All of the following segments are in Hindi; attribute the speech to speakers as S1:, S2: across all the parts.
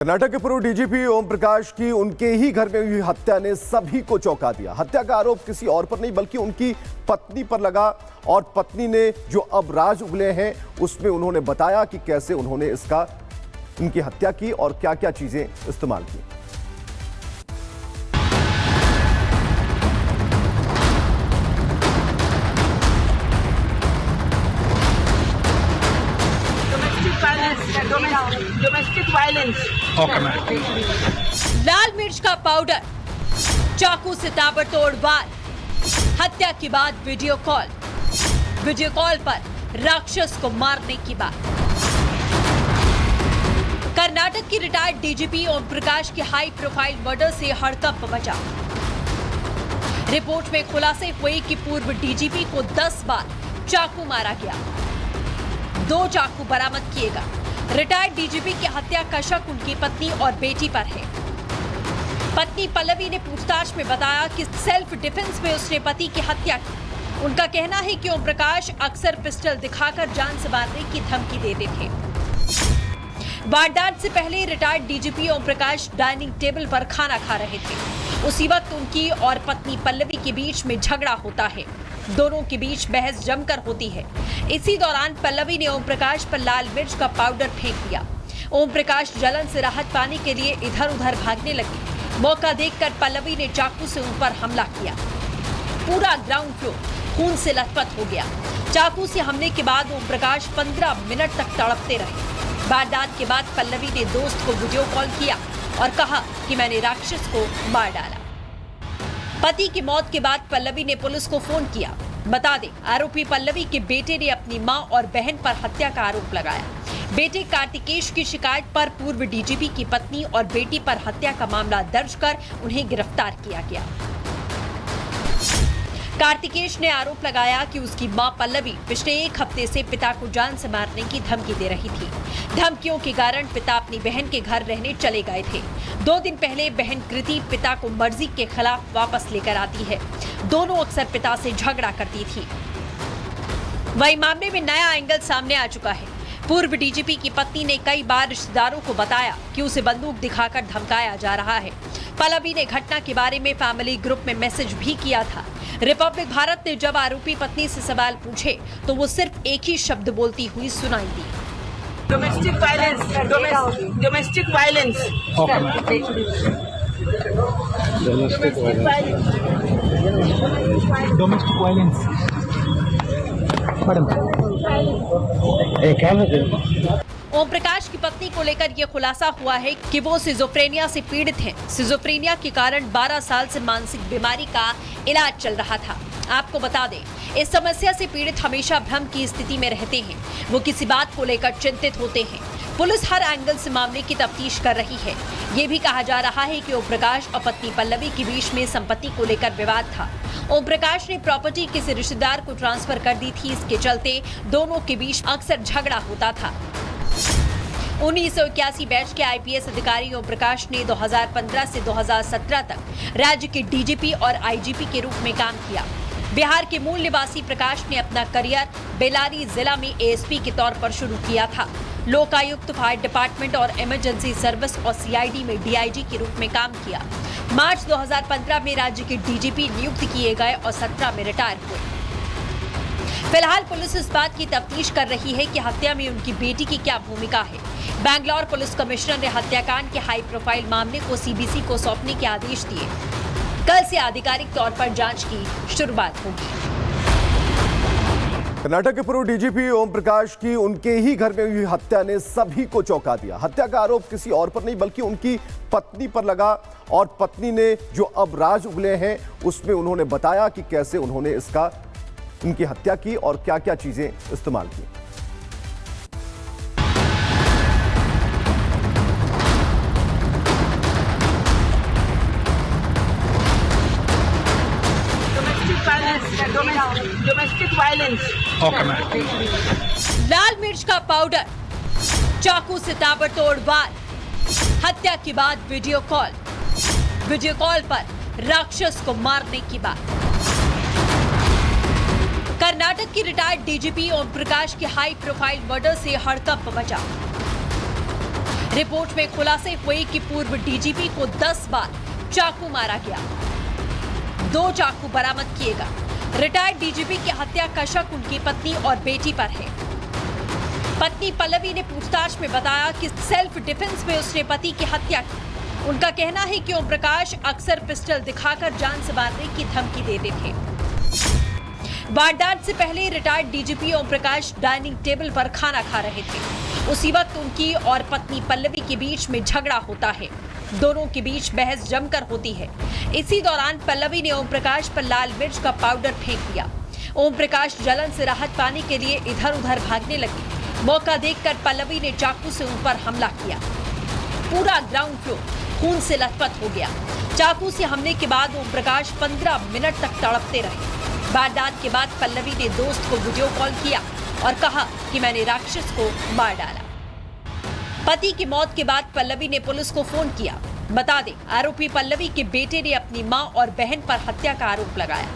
S1: कर्नाटक के पूर्व डीजीपी ओम प्रकाश की उनके ही घर में हुई हत्या ने सभी को चौंका दिया। हत्या का आरोप किसी और पर नहीं बल्कि उनकी पत्नी पर लगा और पत्नी ने जो अब राज उगले हैं उसमें उन्होंने बताया कि कैसे उन्होंने उनकी हत्या की और क्या क्या चीजें इस्तेमाल की।
S2: Domestic violence.
S3: लाल मिर्च का पाउडर, चाकू से ताबड़तोड़ वार, हत्या के बाद वीडियो कॉल पर राक्षस को मारने की बात। कर्नाटक की रिटायर्ड डीजीपी ओम प्रकाश के हाई प्रोफाइल मर्डर से हड़कंप मचा। रिपोर्ट में खुलासे हुए कि पूर्व डीजीपी को 10 बार चाकू मारा गया। 2 चाकू बरामद किए गए। रिटायर्ड डीजीपी की हत्या का शक उनकी पत्नी और बेटी पर है। पत्नी पल्लवी ने पूछताछ में बताया कि सेल्फ डिफेंस में उसने पति की हत्या की। उनका कहना है कि ओम प्रकाश अक्सर पिस्टल दिखाकर जान से मारने की धमकी देते थे। वारदात से पहले retired DGP Om Prakash dining table पर खाना खा रहे थे। उसी वक्त उनकी और पत्नी पल्लवी के बीच में झगड़ा होता है। दोनों के बीच बहस जमकर होती है। इसी दौरान पल्लवी ने ओम प्रकाश पर लाल मिर्च का पाउडर फेंक दिया। ओम प्रकाश जलन से राहत पाने के लिए इधर उधर भागने लगे। मौका देखकर पल्लवी ने चाकू से उन पर हमला किया। पूरा ग्राउंड फ्लोर खून से लथपथ हो गया। चाकू से हमले के बाद ओम प्रकाश 15 मिनट तक तड़पते रहे। वारदात के बाद पल्लवी ने दोस्त को वीडियो कॉल किया और कहा कि मैंने राक्षस को मार डाला। पति की मौत के बाद पल्लवी ने पुलिस को फोन किया। बता दें, आरोपी पल्लवी के बेटे ने अपनी मां और बहन पर हत्या का आरोप लगाया। बेटे कार्तिकेश की शिकायत पर पूर्व डीजीपी की पत्नी और बेटी पर हत्या का मामला दर्ज कर उन्हें गिरफ्तार किया गया। कार्तिकेश ने आरोप लगाया कि उसकी मां पल्लवी पिछले 1 हफ्ते से पिता को जान से मारने की धमकी दे रही थी। धमकियों के कारण पिता अपनी बहन के घर रहने चले गए थे। 2 दिन पहले बहन कृति पिता को मर्जी के खिलाफ वापस लेकर आती है। दोनों अक्सर पिता से झगड़ा करती थी। वही मामले में नया एंगल सामने आ चुका है। पूर्व डीजीपी की पत्नी ने कई बार रिश्तेदारों को बताया कि उसे बंदूक दिखाकर धमकाया जा रहा है। पल्लवी ने घटना के बारे में फैमिली ग्रुप में मैसेज भी किया था। रिपब्लिक भारत ने जब आरोपी पत्नी से सवाल पूछे तो वो सिर्फ एक ही शब्द बोलती हुई सुनाई दी।
S2: Domestic violence. Domestic violence.
S4: Domestic violence.
S3: Om Prakash की पत्नी को लेकर यह खुलासा हुआ है कि वो सिजोफ्रेनिया से पीड़ित हैं। सिजोफ्रेनिया के कारण 12 साल से मानसिक बीमारी का इलाज चल रहा था। आपको बता दें, इस समस्या से पीड़ित हमेशा भ्रम की स्थिति में रहते हैं। वो किसी बात को लेकर चिंतित होते हैं। पुलिस हर एंगल से मामले की तफ्तीश कर रही है। ये भी कहा जा रहा है कि ओम प्रकाश और पत्नी पल्लवी के बीच में संपत्ति को लेकर विवाद था। ओम प्रकाश ने प्रॉपर्टी किसी रिश्तेदार को ट्रांसफर कर दी थी। इसके चलते दोनों के बीच अक्सर झगड़ा होता था। 1981 बैच के आईपीएस अधिकारी ओम प्रकाश ने 2015 से 2017 तक राज्य के डीजीपी और आईजीपी के रूप में काम किया। बिहार के मूल निवासी प्रकाश ने अपना करियर बेलारी जिला में एएसपी के तौर पर शुरू किया था। लोकायुक्त, फायर डिपार्टमेंट और इमरजेंसी सर्विस और सीआईडी में डीआईजी के रूप में काम किया। मार्च 2015 में राज्य के डीजीपी नियुक्त किए गए और 17 में रिटायर हुए। फिलहाल पुलिस इस बात की तफ्तीश कर रही है कि हत्या में उनकी बेटी की क्या भूमिका है। बैंगलोर पुलिस कमिश्नर ने हत्याकांड के हाई प्रोफाइल मामले को सीबीसी को सौंपने के आदेश दिए। कल से आधिकारिक तौर पर जांच की शुरुआत होगी।
S1: कर्नाटक के पूर्व डीजीपी ओम प्रकाश की उनके ही घर में हुई हत्या ने सभी को चौंका दिया। हत्या का आरोप किसी और पर नहीं बल्कि उनकी पत्नी पर लगा और पत्नी ने जो अब राज उगले हैं उसमें उन्होंने बताया कि कैसे उन्होंने उनकी हत्या की और क्या क्या चीजें इस्तेमाल की।
S2: Domestic violence.
S3: लाल मिर्च का पाउडर, चाकू से ताबड़तोड़ वार, हत्या के बाद वीडियो कॉल पर राक्षस को मारने की बात। कर्नाटक की रिटायर्ड डीजीपी ओम प्रकाश के हाई प्रोफाइल मर्डर से हड़कंप मचा। रिपोर्ट में खुलासे हुए कि पूर्व डीजीपी को 10 बार चाकू मारा गया। 2 चाकू बरामद किए गए। रिटायर्ड डीजीपी की हत्या का शक उनकी पत्नी और बेटी पर है। पत्नी पल्लवी ने पूछताछ में बताया कि सेल्फ डिफेंस में उसने पति की हत्या की। उनका कहना है कि ओम प्रकाश अक्सर पिस्टल दिखाकर जान से मारने की धमकी देते थे। वारदात से पहले retired DGP Om Prakash dining table पर खाना खा रहे थे। उसी वक्त उनकी और पत्नी पल्लवी के बीच में झगड़ा होता है। दोनों के बीच बहस जमकर होती है। इसी दौरान पल्लवी ने ओम प्रकाश पर लाल मिर्च का पाउडर फेंक दिया। ओम प्रकाश जलन से राहत पाने के लिए इधर उधर भागने लगे। मौका देखकर पल्लवी ने चाकू से उन पर हमला किया। पूरा ग्राउंड फ्लोर खून से लथपथ हो गया। चाकू से हमले के बाद ओम प्रकाश 15 मिनट तक तड़पते रहे। वारदात के बाद पल्लवी ने दोस्त को वीडियो कॉल किया और कहा कि मैंने राक्षस को मार डाला। पति की मौत के बाद पल्लवी ने पुलिस को फोन किया। बता दें, आरोपी पल्लवी के बेटे ने अपनी मां और बहन पर हत्या का आरोप लगाया।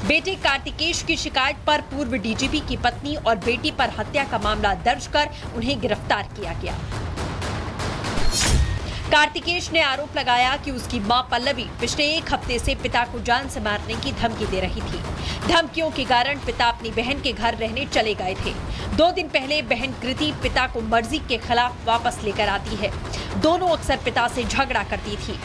S3: बेटे कार्तिकेश की शिकायत पर पूर्व डीजीपी की पत्नी और बेटी पर हत्या का मामला दर्ज कर उन्हें गिरफ्तार किया गया। कार्तिकेश ने आरोप लगाया कि उसकी मां पल्लवी पिछले 1 हफ्ते से पिता को जान से मारने की धमकी दे रही थी। धमकियों के कारण पिता अपनी बहन के घर रहने चले गए थे। 2 दिन पहले बहन कृति पिता को मर्जी के खिलाफ वापस लेकर आती है। दोनों अक्सर पिता से झगड़ा करती थी।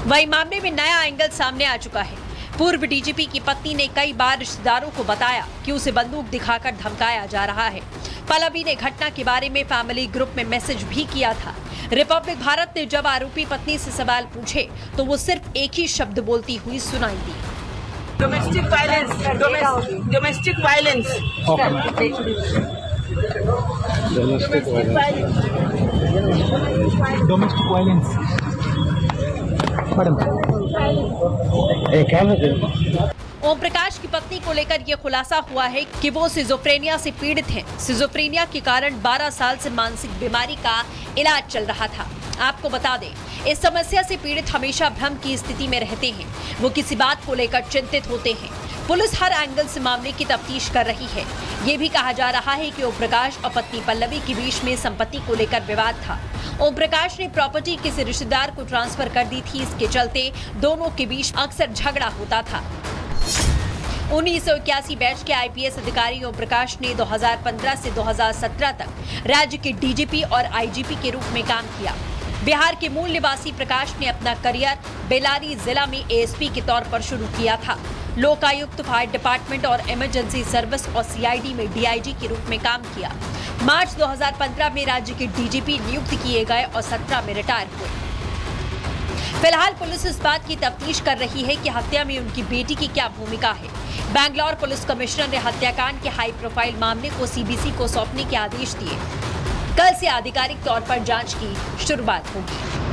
S3: वही मामले में नया एंगल सामने आ चुका है। पूर्व डीजीपी की पत्नी ने कई बार रिश्तेदारों को बताया कि उसे बंदूक दिखाकर धमकाया जा रहा है। पल्लवी ने घटना के बारे में फैमिली ग्रुप में मैसेज भी किया था। रिपब्लिक भारत ने जब आरोपी पत्नी से सवाल पूछे तो वो सिर्फ एक ही शब्द बोलती हुई सुनाई दी।
S2: Domestic violence, domestic violence,
S4: domestic violence. Madam
S3: Om Prakash की पत्नी को लेकर यह खुलासा हुआ है कि वो सिजोफ्रेनिया से पीड़ित हैं। सिजोफ्रेनिया के कारण 12 साल से मानसिक बीमारी का इलाज चल रहा था। आपको बता दें, इस समस्या से पीड़ित हमेशा भ्रम की स्थिति में रहते हैं। वो किसी बात को लेकर चिंतित होते हैं। पुलिस हर एंगल से मामले की तफ्तीश कर रही है। ये भी कहा जा रहा है कि ओम प्रकाश और पत्नी पल्लवी के बीच में संपत्ति को लेकर विवाद था। ओम प्रकाश ने प्रॉपर्टी किसी रिश्तेदार को ट्रांसफर कर दी थी। इसके चलते दोनों के बीच अक्सर झगड़ा होता था। 1981 बैच के आईपीएस अधिकारी ओम प्रकाश ने 2015 से 2017 तक राज्य के डीजीपी और आईजीपी के रूप में काम किया। बिहार के मूल निवासी प्रकाश ने अपना करियर बेलारी जिला में एएसपी के तौर पर शुरू किया था। लोकायुक्त, फायर डिपार्टमेंट और इमरजेंसी सर्विस और सीआईडी में डीआईजी के रूप में काम किया। मार्च 2015 में राज्य के डीजीपी नियुक्त किए गए और 17 में रिटायर हुए। फिलहाल पुलिस इस बात की तफ्तीश कर रही है कि हत्या में उनकी बेटी की क्या भूमिका है। बैंगलोर पुलिस कमिश्नर ने हत्याकांड के हाई प्रोफाइल मामले को सीबीसी को सौंपने के आदेश दिए। कल से आधिकारिक तौर पर जांच की शुरुआत होगी।